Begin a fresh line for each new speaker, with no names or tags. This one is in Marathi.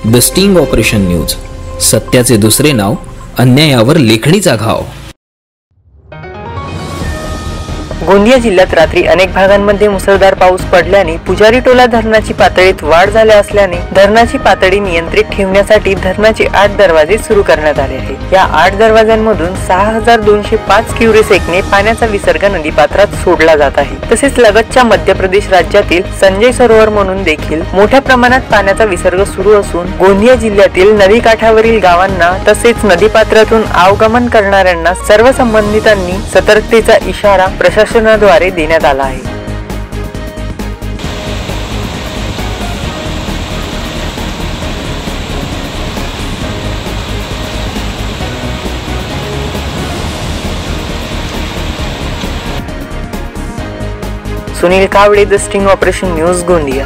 द स्टिंग ऑपरेशन न्यूज, सत्याचे दुसरे नाव, अन्यायावर लेखणीचा घाव।
गोंदिया जिल्ह्यात रात्री अनेक भागांमध्ये मुसळधार पाऊस पडल्याने पुजारी टोला धरणाची पातळीत वाढ झाली असल्याने धरणाची पातळी नियंत्रित ठेवण्यासाठी धरणाचे 8 दरवाजे सुरू करण्यात आले आहेत। या 8 दरवाजांमधून 6205 क्युसेकने पाण्याचा विसर्ग नदीपात्रात सोडला जात आहे। तसेच लगतच्या मध्य प्रदेश राज्यातील संजय सरोवर म्हणून देखील मोठ्या प्रमाणात पाण्याचा विसर्ग सुरू असून गोंदिया जिल्ह्यातील नदीकाठावरील गावांना तसेच नदीपात्रातून आवागमन करणाऱ्यांना सर्व संबंधितांनी सतर्कतेचा इशारा प्रशासनाद्वारे देण्यात आला आहे। Sunil Kawade, the sting operation news, Gondia.